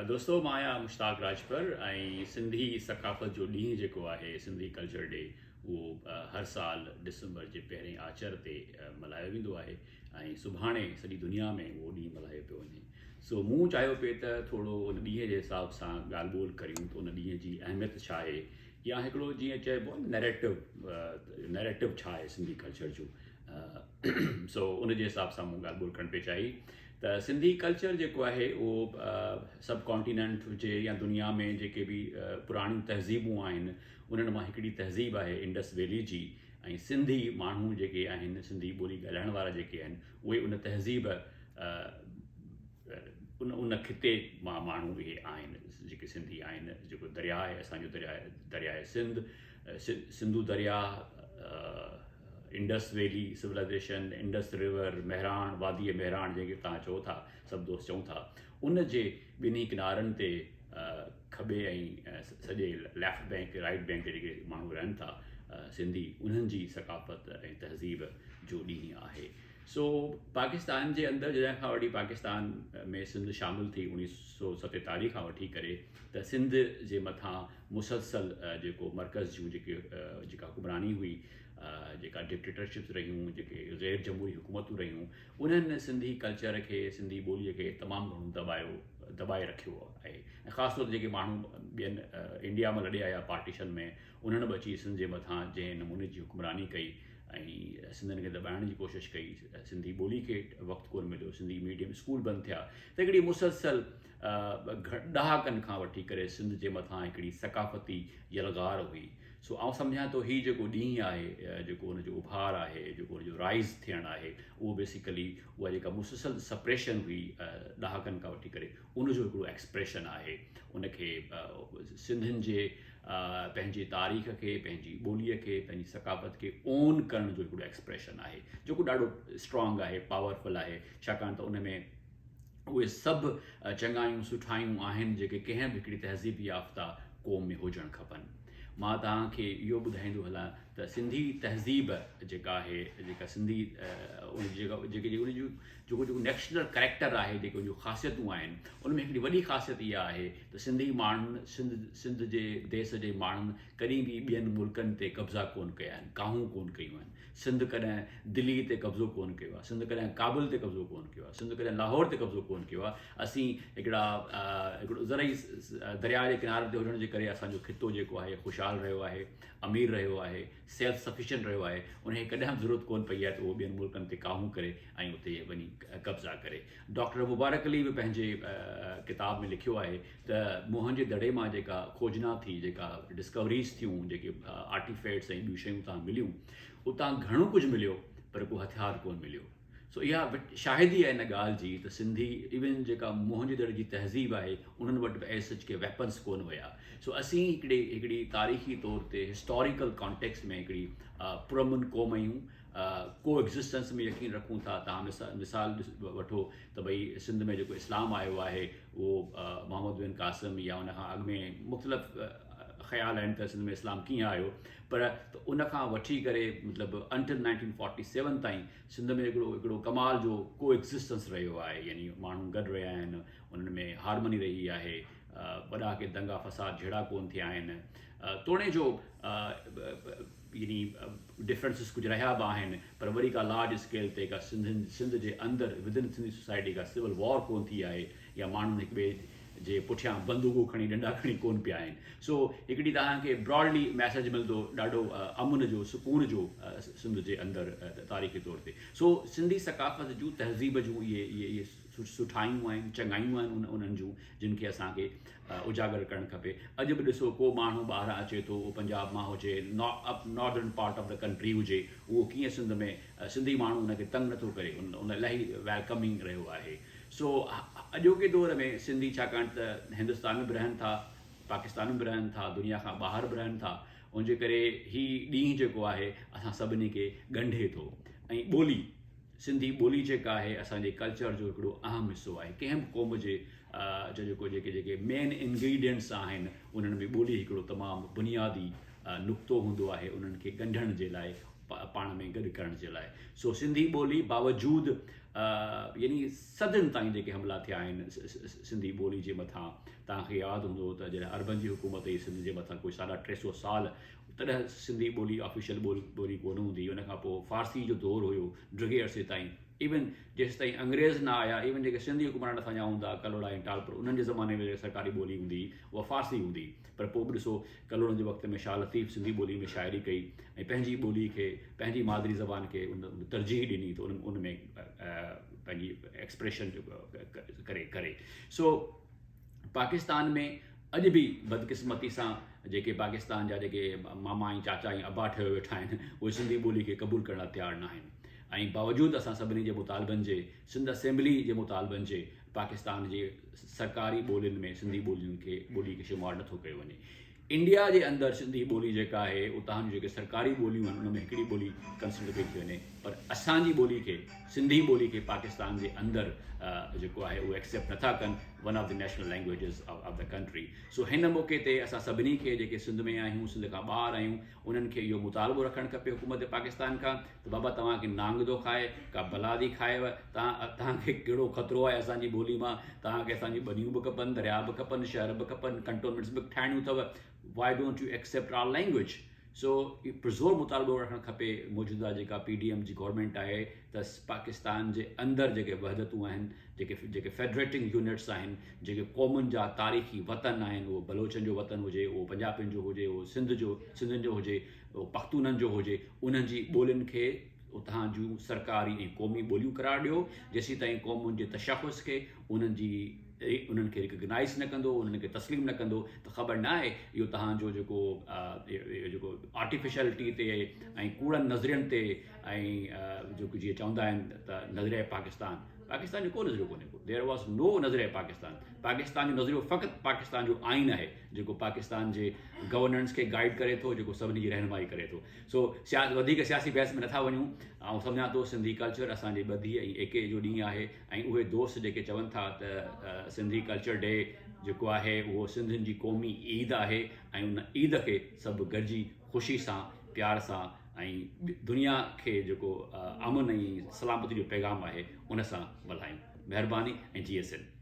दोस्तों मां आहियां मुश्ताक राजपर ऐं सिंधी सकाफ़त जो ॾींहुं जेको आहे सिंधी कल्चर डे उहो हर साल डिसंबर जे पहिरें आचर ते मल्हायो वेंदो आहे ऐं सुभाणे सॼी दुनिया में उहो ॾींहुं मल्हायो पियो वञे। सो मूं चाहियो पिए त थोरो उन ॾींहं जे हिसाब सां ॻाल्हि ॿोल करियूं त उन ॾींहं जी अहमियत छा आहे या हिकिड़ो जीअं चइबो आहे नैरेटिव छा आहे सिंधी कल्चर जो। सो उन जे हिसाब सां मूं ॻाल्हि ॿोल करणु पई चाही त सिंधी कल्चर जेको आहे उहो सब कॉन्टिनेंट हुजे या दुनिया में जेके बि पुराणियूं तहज़ीबूं आहिनि उन्हनि मां हिकिड़ी तहज़ीब आहे इंडस वैली जी। ऐं सिंधी माण्हू जेके आहिनि सिंधी ॿोली ॻाल्हाइण वारा जेके आहिनि उहे उन तहज़ीब उन खिते मां माण्हू इहे आहिनि जेके सिंधी आहिनि। जेको दरिया आहे असांजो दरियाए सिंधु दरिया, Indus valley civilisation, Indus river, Mehran वादी मेहराण जेके तव्हां चओ था सभु दोस्त चऊं था, उन जे ॿिन्ही किनारनि ते खॿे ऐं सॼे लेफ्ट बैंक राइट बैंक ते जेके माण्हू रहनि था सिंधी, उन्हनि जी सकाफ़त ऐं तहज़ीब जो ॾींहुं आहे। सो पाकिस्तान जे अंदरि जॾहिं खां वठी पाकिस्तान में सिंध शामिलु थी 1947 खां वठी करे त सिंध जे मथां मुसलसल जेको मर्कज़ जूं जेका हुक्मरानी हुई, जेका डिक्टेटरशिप्स रहियूं, जेके ग़ैर जमहूरी हुकूमतूं रहियूं, उन्हनि सिंधी कल्चर खे सिंधी ॿोलीअ खे तमामु घणो दॿाए रखियो आहे। ऐं ख़ासि तौर ते जेके माण्हू ॿियनि इंडिया में लॾे आया पार्टीशन में, उन्हनि बि अची सिंध जे मथां जंहिं नमूने जी हुक्मरानी कई ऐं सिंधियुनि खे दॿाइण जी कोशिशि कई, सिंधी ॿोली खे वक़्तु कोन मिलियो, सिंधी मीडियम स्कूल बंदि थिया, त हिकिड़ी मुसलसल ॾहाकनि खां वठी करे सिंध जे मथां हिकिड़ी सकाफ़ती यलगार हुई। सो आउं सम्झां थो हीउ जेको ॾींहुं आहे, जेको हुनजो उभार आहे, जेको हुनजो राइज़ थियणु आहे, उहो बेसिकली उहा जेका मुसलसल सप्रेशन हुई ॾहाकनि खां वठी करे, उनजो हिकिड़ो एक्सप्रेशन आहे। उनखे सिंधियुनि जे पंहिंजे तारीख़ खे, पंहिंजी ॿोलीअ खे, पंहिंजी सकाफ़त खे ओन करण जो हिकिड़ो एक्सप्रेशन आहे जेको ॾाढो स्ट्रॉन्ग आहे, पावरफुल आहे, छाकाणि त उन में उहे सभु चङायूं सुठायूं आहिनि जेके कंहिं बि हिकिड़ी तहज़ीब याफ़्ता क़ौम में हुजणु खपनि। मां तव्हांखे इहो ॿुधाईंदो हलां त सिंधी तहज़ीब जेका आहे, जेका सिंधी जेको नेशनल कैरेक्टर आहे, जेके उनजूं ख़ासियतूं आहिनि, उन में हिकिड़ी वॾी ख़ासियत इहा आहे त सिंधी माण्हुनि सिंध जे देश जे माण्हुनि कॾहिं बि ॿियनि मुल्कनि ते कब्ज़ा कोन कया आहिनि, काहूं कोन कयूं आहिनि। सिंध कॾहिं दिल्ली ते कब्ज़ो कोन कयो आहे, सिंध कॾहिं काबुल ते कब्ज़ो कोन कयो आहे, सिंध कॾहिं लाहौर ते कब्ज़ो कोन कयो आहे। असीं हिकिड़ो ज़रई दरिया जे किनारे ते हुजण जे करे असांजो खितो जेको आहे ख़ुशहाल रहियो आहे, अमीर रहियो आहे, सेल्फ सफिशिएंट रहियो आहे। उनखे कॾहिं बि ज़रूरत कोन पई आहे त उहो ॿियनि मुल्कनि ते काहूं करे ऐं उते वञी कब्ज़ा करे। डॉक्टर मुबारक अली बि पंहिंजे किताब में लिखियो आहे त मोहन जे दड़े मां जेका खोजना थी, जेका डिस्कवरीज़ थियूं, जेके आर्टिफैक्ट्स ऐं ॿियूं शयूं उतां मिलियूं, उतां घणो कुझु मिलियो पर को हथियार कोन मिलियो। सो इहा शाहिदी आहे इन ॻाल्हि जी त सिंधी इवन जेका मोहन जे दड़े जी तहज़ीब आहे, उन्हनि वटि बि एज सच के वेपन्स कोन हुया। सो असीं हिकिड़ी तारीख़ी तौर ते हिस्टोरिकल कॉन्टेक्स्ट में हिकिड़ी पुरअमन क़ौम आहियूं, को एग्ज़िस्टेंस में यकीन रखूं था। तव्हां मिसाल वठो त भई सिंध में जेको इस्लाम आयो आहे उहो मोहम्मद बिन क़ासिम या उन खां अॻु में मुख़्तलिफ़ ख़्याल आहिनि त सिंध में इस्लाम कीअं आयो, पर उन खां वठी करे मतिलबु अंटिल 1947 ताईं सिंध में हिकिड़ो कमाल जो को एग्ज़िस्टेंस रहियो आहे, यानी माण्हू गॾु रहिया आहिनि, उन्हनि में हारमनी रही आहे, वॾा के दंगा फसाद जहिड़ा कोन थिया आहिनि। तोड़े जो यानी डिफरेंसिस कुझु रहिया बि आहिनि, पर वरी का लार्ज स्केल ते का सिंध जे अंदरि विदिन सिंधी सोसाइटी का सिविल वॉर कोन थी आहे, या माण्हुनि हिक ॿिए जे पुठियां बंदूकूं खणी डंडा खणी कोन पिया आहिनि। सो हिकिड़ी तव्हांखे ब्रॉडली मैसेज मिलंदो ॾाढो अमुन जो, सुकून जो सिंध जे अंदरि तारीख़ी तौर ते। सो सिंधी सकाफ़त जूं तहज़ीब जूं इहे सुठायूं आहिनि, चङायूं आहिनि उन्हनि जूं, जिन खे असांखे उजागर करणु खपे। अॼु बि ॾिसो को माण्हू ॿाहिरां अचे थो, उहो पंजाब मां हुजे, northern part of the country हुजे, उहो कीअं सिंध में सिंधी माण्हू उनखे तंग नथो करे, उन इलाही वेलकमिंग रहियो आहे। सो अॼोके दौर में सिंधी छाकाणि त हिंदुस्तान में बि रहनि था, पाकिस्तान में बि रहनि था, दुनिया खां ॿाहिरि बि रहनि था, उनजे करे हीउ ॾींहुं जेको आहे असां सभिनी खे ॻंढे थो। ऐं ॿोली, सिंधी ॿोली जेका आहे असांजे कल्चर जो हिकिड़ो अहम हिसो आहे। कंहिं बि क़ौम जे जेके मेन इंग्रीडियंट्स आहिनि उन्हनि में ॿोली हिकिड़ो तमामु बुनियादी नुक़्तो हूंदो आहे उन्हनि खे ॻंढण जे लाइ, पाण में गॾु करण जे लाइ। सो सिंधी ॿोली बावजूदि यानी सदियुनि ताईं जेके हमला थिया आहिनि सिंधी ॿोली जे मथां, तव्हांखे यादि हूंदो त जॾहिं अरबन जी हुकूमत हुई सिंध जे मथां कोई 350 साल, तॾहिं सिंधी ॿोली ऑफिशियल ॿोली कोन हूंदी। उन खां पोइ फारसी जो दौरु हुयो ड्रिघे अरसे ताईं, इवन जेसि ताईं अंग्रेज़ न आया, इवन जेके सिंधी हुकमरान असांजा हूंदा कलोड़ा ऐं टालपुर, उन्हनि जे ज़माने में सरकारी ॿोली हूंदी उहा फारसी हूंदी। पर पोइ बि ॾिसो कलोड़नि जे वक़्त में शाह लतीफ़ सिंधी ॿोली में शाइरी कई ऐं पंहिंजी ॿोली खे, पंहिंजी मादरी ज़बान खे उन तरजीह ॾिनी त उन में पंहिंजी एक्सप्रेशन करे। सो पाकिस्तान में अॼु बि बदकिस्मती सां जेके पाकिस्तान जा जेके मामा ऐं चाचा ऐं अबा ठहियो वेठा आहिनि, उहे सिंधी ॿोली खे क़बूल करण लाइ तयारु न आहिनि। ऐं बावजूदि असां सभिनी जे मुतालबनि जे, सिंध असेंबली जे मुतालबनि जे, पाकिस्तान जे सरकारी ॿोलियुनि में सिंधी ॿोली खे शुमारु नथो कयो वञे। इंडिया जे अंदरि सिंधी ॿोली जेका आहे उतां जूं जेके सरकारी ॿोलियूं आहिनि उन में हिकिड़ी ॿोली कंसिडर कई थी वञे, पर असांजी ॿोली खे, सिंधी ॿोली खे पाकिस्तान जे अंदरि जेको आहे उहो एक्सेप्ट नथा कनि, one of the national languages of the country. So हिन मौक़े ते असां सभिनी खे जेके सिंध में आहियूं, सिंध खां ॿाहिरि आहियूं, उन्हनि खे इहो मुतालबो रखणु खपे हुकूमत पाकिस्तान खां त बाबा तव्हांखे नांग थो खाए, का बलादी खाएव, तव्हांखे कहिड़ो ख़तरो आहे असांजी ॿोली मां, तव्हांखे असांजी ॿनियूं बि खपनि, दरिया बि खपनि, शहर बि खपनि, कंटोनमेंट्स बि ठाहिणियूं अथव, why don't you accept our language. So पुरज़ोर मुतालबो रखणु खपे मौजूदा जेका PDM जी गवर्नमेंट आहे त पाकिस्तान जे अंदरि जेके वहदतूं आहिनि, जेके फेडरेटिंग यूनिट्स आहिनि, जेके क़ौमुनि जा तारीख़ी वतन आहिनि, उहो बलोचनि जो वतन हुजे, उहो पंजाबियुनि जो हुजे, उहो सिंधियुनि जो हुजे, उहो पख्तूननि जो हुजे, उन्हनि जी ॿोलियुनि खे उतां जूं सरकारी ऐं क़ौमी ॿोलियूं करार ॾियो, जेसीं ताईं क़ौमुनि जे तशख़ुस खे उन्हनि खे रिकग्नाइज़ न कंदो, उन्हनि खे तस्लीम न कंदो, त ख़बर न आहे इहो तव्हांजो जेको आर्टिफिशलिटी ते ऐं कूड़नि नज़रियनि ते ऐं जेको जीअं चवंदा आहिनि त नज़रिया पाकिस्तान जो को नज़रियो कोन्हे को, देयर वॉज़ नो नज़रिया पाकिस्तान जो नज़रियो फ़क़ति पाकिस्तान जो आइन आहे जेको पाकिस्तान जे गवर्नेंस खे गाइड करे थो, जेको सभिनी जी रहनुमाई करे थो। सो वधीक सियासी बहस में नथा वञूं। ऐं सम्झां थो सिंधी कल्चर असांजे ॿधी ऐं एके जो ॾींहुं आहे, ऐं उहे दोस्त जेके चवनि था त सिंधी कल्चर डे जेको आहे उहो सिंधियुनि जी क़ौमी ईद आहे, ऐं उन ईद खे सभु गॾिजी ख़ुशी सां, प्यार सां ऐं दुनिया खे जेको अमन ऐं सलामती जो पैगाम आहे उन सां मल्हायूं। महिरबानी ऐं GSN।